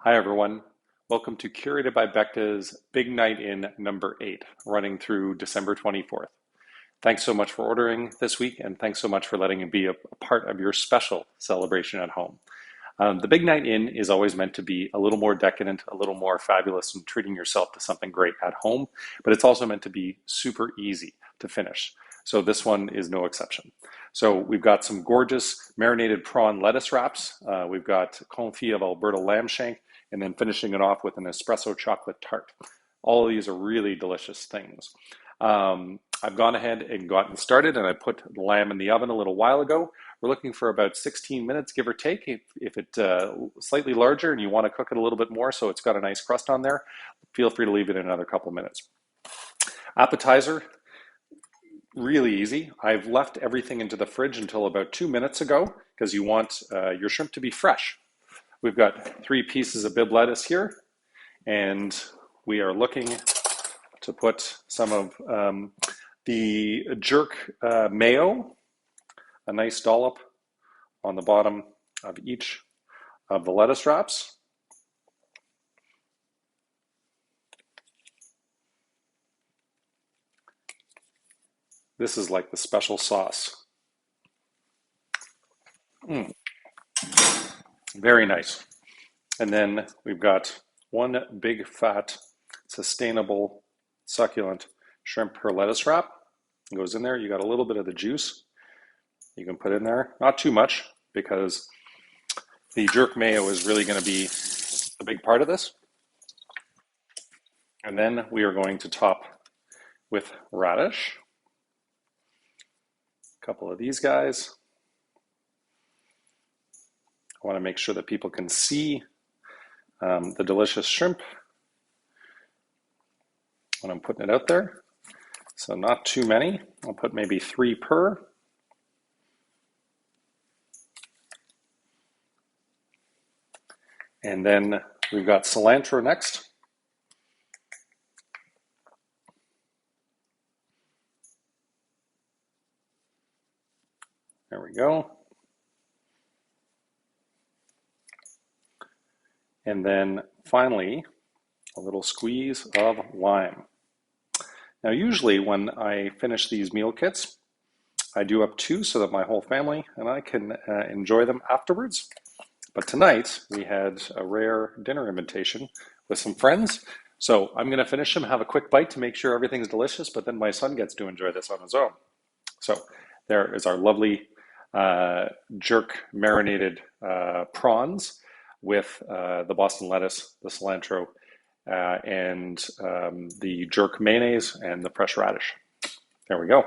Hi, everyone. Welcome to Curated by Becta's Big Night In number 8, running through December 24th. Thanks so much for ordering this week, and thanks so much for letting it be a part of your special celebration at home. The Big Night In is always meant to be a little more decadent, a little more fabulous, and treating yourself to something great at home, but it's also meant to be super easy to finish. So this one is no exception. So we've got some gorgeous marinated prawn lettuce wraps. We've got confit of Alberta lamb shank, and then finishing it off with an espresso chocolate tart. All of these are really delicious things. I've gone ahead and gotten started, and I put the lamb in the oven a little while ago. We're looking for about 16 minutes, give or take. If it's slightly larger and you want to cook it a little bit more so it's got a nice crust on there, feel free to leave it in another couple minutes. Appetizer, really easy. I've left everything into the fridge until about 2 minutes ago because you want your shrimp to be fresh. We've got 3 pieces of Bib lettuce here, and we are looking to put some of the jerk mayo, a nice dollop on the bottom of each of the lettuce wraps. This is like the special sauce. Very nice. And then we've got one big fat, sustainable, succulent shrimp per lettuce wrap. It goes in there. You got a little bit of the juice you can put in there. Not too much because the jerk mayo is really going to be a big part of this. And then we are going to top with radish. A couple of these guys. I want to make sure that people can see the delicious shrimp when I'm putting it out there. So not too many. I'll put maybe 3 per. And then we've got cilantro next. There we go. And then finally, a little squeeze of lime. Now, usually when I finish these meal kits, I do up 2 so that my whole family and I can enjoy them afterwards. But tonight we had a rare dinner invitation with some friends. So I'm going to finish them, have a quick bite to make sure everything's delicious, but then my son gets to enjoy this on his own. So there is our lovely jerk marinated prawns with the Boston lettuce, the cilantro, and the jerk mayonnaise and the fresh radish. There we go.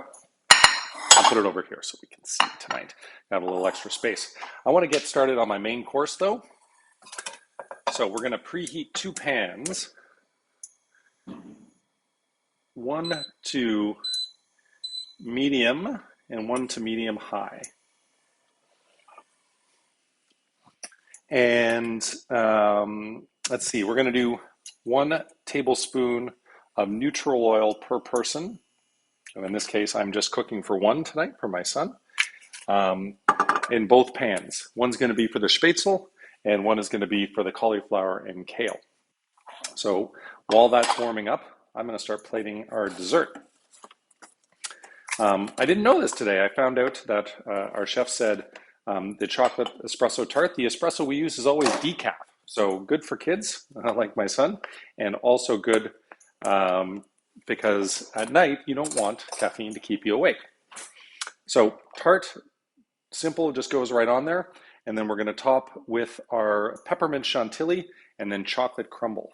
I'll put it over here so we can see it tonight. Have a little extra space. I want to get started on my main course though. So we're going to preheat 2 pans. 1 to medium and 1 to medium high. And let's see, we're going to do 1 tablespoon of neutral oil per person. And in this case, I'm just cooking for 1 tonight for my son. In both pans. One's going to be for the Schnitzel, and 1 is going to be for the cauliflower and kale. So while that's warming up, I'm going to start plating our dessert. I didn't know this today. I found out that our chef said the chocolate espresso tart, the espresso we use is always decaf. So good for kids like my son, and also good because at night you don't want caffeine to keep you awake. So tart, simple, just goes right on there. And then we're going to top with our peppermint chantilly and then chocolate crumble.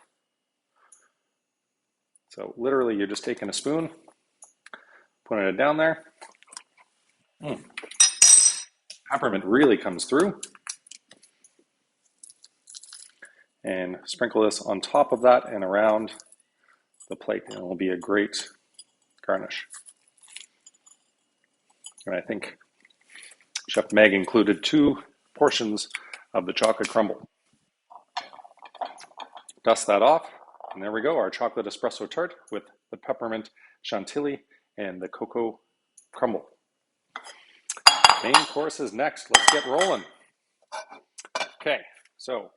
So literally you're just taking a spoon, putting it down there. Peppermint really comes through. And sprinkle this on top of that and around the plate, and it will be a great garnish. And I think Chef Meg included 2 portions of the chocolate crumble. Dust that off, and there we go, our chocolate espresso tart with the peppermint chantilly and the cocoa crumble. Main course is next. Let's get rolling. Okay, so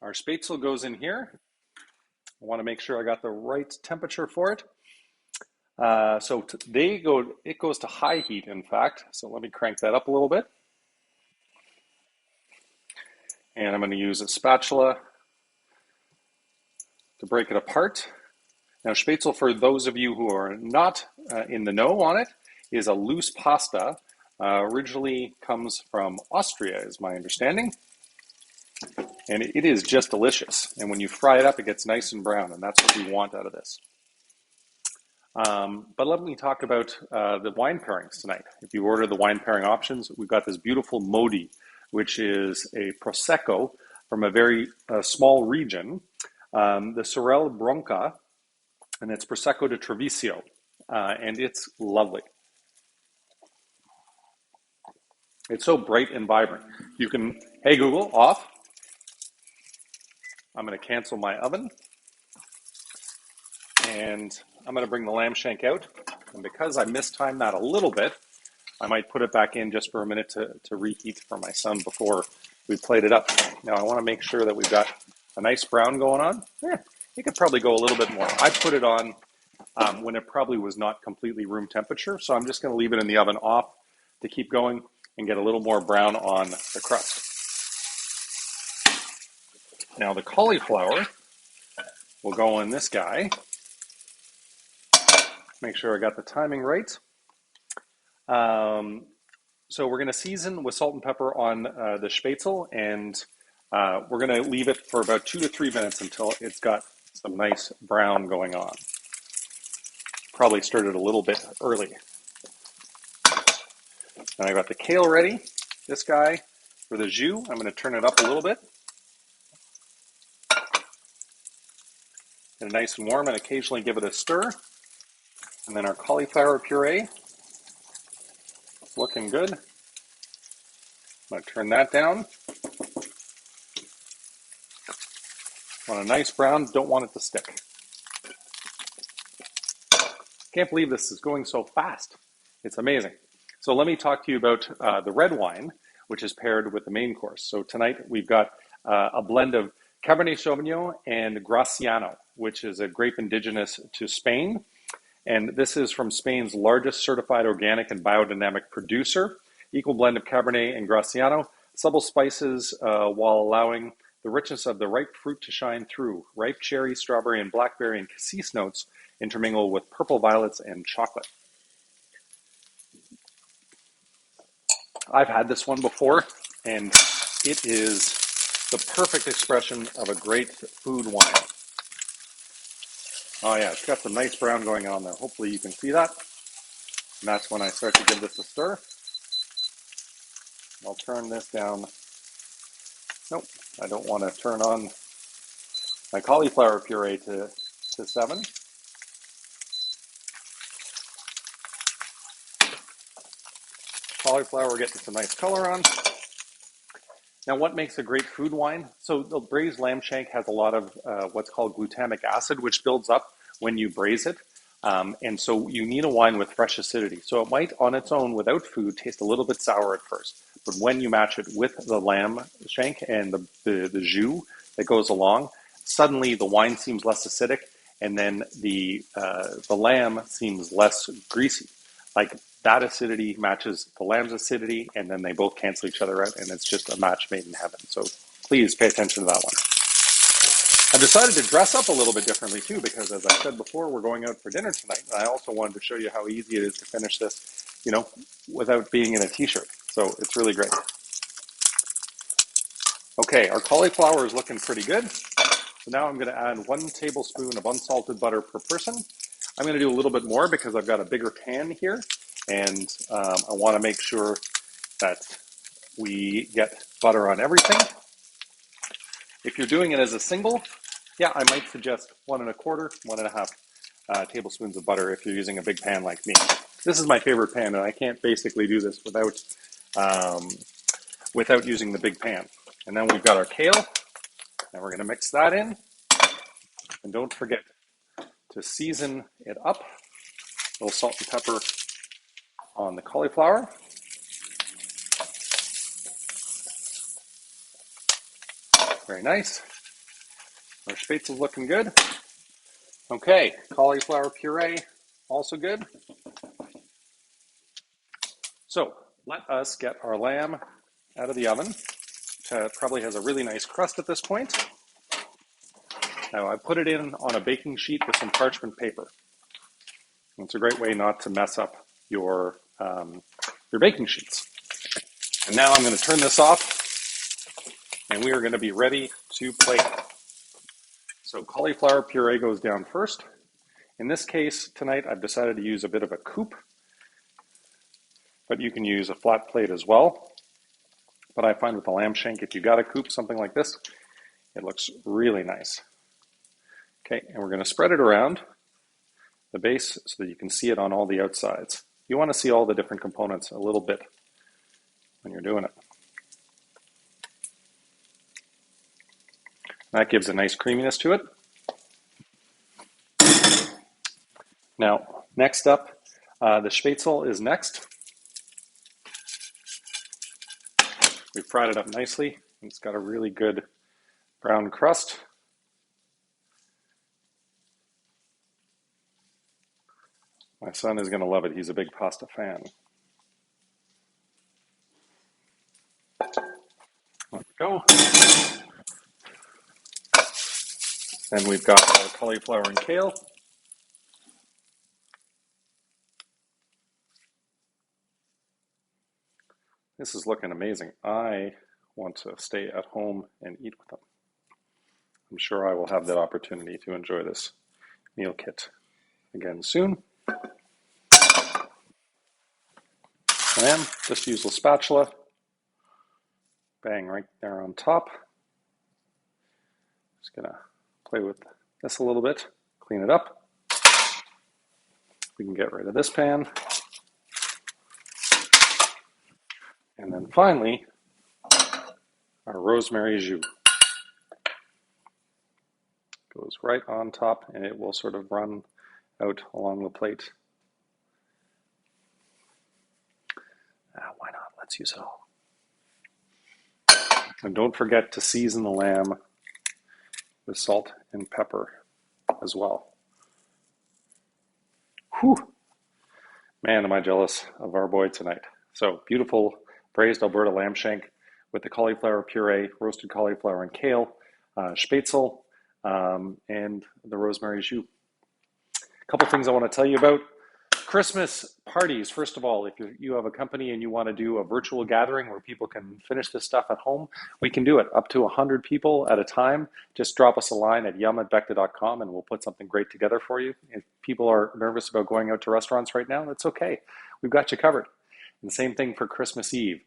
Our Spätzle goes in here. I want to make sure I got the right temperature for it. It goes to high heat, in fact. So let me crank that up a little bit. And I'm going to use a spatula to break it apart. Now, Spätzle, for those of you who are not in the know on it, is a loose pasta. Originally comes from Austria, is my understanding. And it is just delicious. And when you fry it up, it gets nice and brown, and that's what we want out of this. But let me talk about the wine pairings tonight. If you order the wine pairing options, we've got this beautiful Modi, which is a Prosecco from a very small region, the Sorelle Bronca, and it's Prosecco di Treviso, and it's lovely. It's so bright and vibrant. You can, hey Google, off. I'm going to cancel my oven, and I'm going to bring the lamb shank out. And because I mistimed that a little bit, I might put it back in just for a minute to reheat for my son before we plate it up. Now I want to make sure that we've got a nice brown going on. It could probably go a little bit more. I put it on when it probably was not completely room temperature, so I'm just going to leave it in the oven off to keep going and get a little more brown on the crust. Now the cauliflower will go in this guy. Make sure I got the timing right. So we're going to season with salt and pepper on the Spätzle, and we're going to leave it for about 2 to 3 minutes until it's got some nice brown going on. Probably stirred it a little bit early. And I got the kale ready. This guy for the jus, I'm going to turn it up a little bit. Get it nice and warm and occasionally give it a stir. And then our cauliflower puree, looking good. I'm going to turn that down. Want a nice brown, don't want it to stick. Can't believe this is going so fast. It's amazing. So let me talk to you about the red wine, which is paired with the main course. So tonight we've got a blend of Cabernet Sauvignon and Graciano, which is a grape indigenous to Spain. And this is from Spain's largest certified organic and biodynamic producer. Equal blend of Cabernet and Graciano, subtle spices while allowing the richness of the ripe fruit to shine through. Ripe cherry, strawberry, and blackberry and cassis notes intermingle with purple violets and chocolate. I've had this one before, and it is the perfect expression of a great food wine. Oh yeah, it's got some nice brown going on there. Hopefully you can see that. And that's when I start to give this a stir. I'll turn this down. Nope, I don't want to turn on my cauliflower puree to 7. Cauliflower getting some nice color on. Now, what makes a great food wine? So the braised lamb shank has a lot of what's called glutamic acid, which builds up when you braise it. And so you need a wine with fresh acidity. So it might, on its own, without food, taste a little bit sour at first. But when you match it with the lamb shank and the jus that goes along, suddenly the wine seems less acidic, and then the lamb seems less greasy. Like that acidity matches the lamb's acidity, and then they both cancel each other out, and it's just a match made in heaven. So please pay attention to that one. I've decided to dress up a little bit differently too, because as I said before, we're going out for dinner tonight. And I also wanted to show you how easy it is to finish this, without being in a t-shirt. So it's really great. Okay, our cauliflower is looking pretty good. So now I'm going to add 1 tablespoon of unsalted butter per person. I'm going to do a little bit more because I've got a bigger pan here, and I want to make sure that we get butter on everything. If you're doing it as a single, I might suggest 1 1/4, 1 1/2 tablespoons of butter if you're using a big pan like me. This is my favorite pan, and I can't basically do this without using the big pan. And then we've got our kale, and we're going to mix that in. And don't forget to season it up. A little salt and pepper on the cauliflower. Very nice. Our Spätzle's looking good. Okay, cauliflower puree, also good. So let us get our lamb out of the oven. It probably has a really nice crust at this point. Now I put it in on a baking sheet with some parchment paper. It's a great way not to mess up your baking sheets. And now I'm going to turn this off, and we are going to be ready to plate. So cauliflower puree goes down first. In this case, tonight I've decided to use a bit of a coupe, but you can use a flat plate as well. But I find with the lamb shank, if you got a coupe, something like this, it looks really nice. Okay, and we're going to spread it around the base so that you can see it on all the outsides. You want to see all the different components a little bit when you're doing it. That gives a nice creaminess to it. Now, next up, the Spätzle is next. We've fried it up nicely. It's got a really good brown crust. My son is going to love it. He's a big pasta fan. There we go. Then we've got our cauliflower and kale. This is looking amazing. I want to stay at home and eat with them. I'm sure I will have that opportunity to enjoy this meal kit again soon. And just use a spatula. Bang right there on top. Just gonna play with this a little bit, clean it up. We can get rid of this pan. And then finally, our rosemary jus goes right on top, and it will sort of run out along the plate. Why not? Let's use it all. And don't forget to season the lamb with salt and pepper as well. Whew! Man, am I jealous of our boy tonight. So beautiful braised Alberta lamb shank with the cauliflower puree, roasted cauliflower and kale, Spätzle, and the rosemary jus. A couple things I want to tell you about. Christmas parties, first of all, if you have a company and you want to do a virtual gathering where people can finish this stuff at home, we can do it up to 100 people at a time. Just drop us a line at yum@becta.com and we'll put something great together for you. If people are nervous about going out to restaurants right now, that's okay. We've got you covered. And the same thing for Christmas Eve.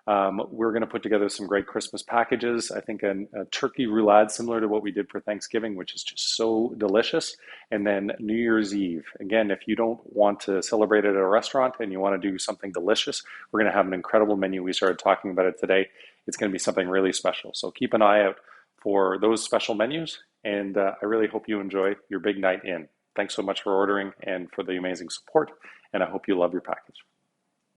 We're going to put together some great Christmas packages. I think a turkey roulade similar to what we did for Thanksgiving, which is just so delicious. And then New Year's Eve. Again, if you don't want to celebrate it at a restaurant and you want to do something delicious, we're going to have an incredible menu. We started talking about it today. It's going to be something really special. So keep an eye out for those special menus. And I really hope you enjoy your big night in. Thanks so much for ordering and for the amazing support. And I hope you love your package.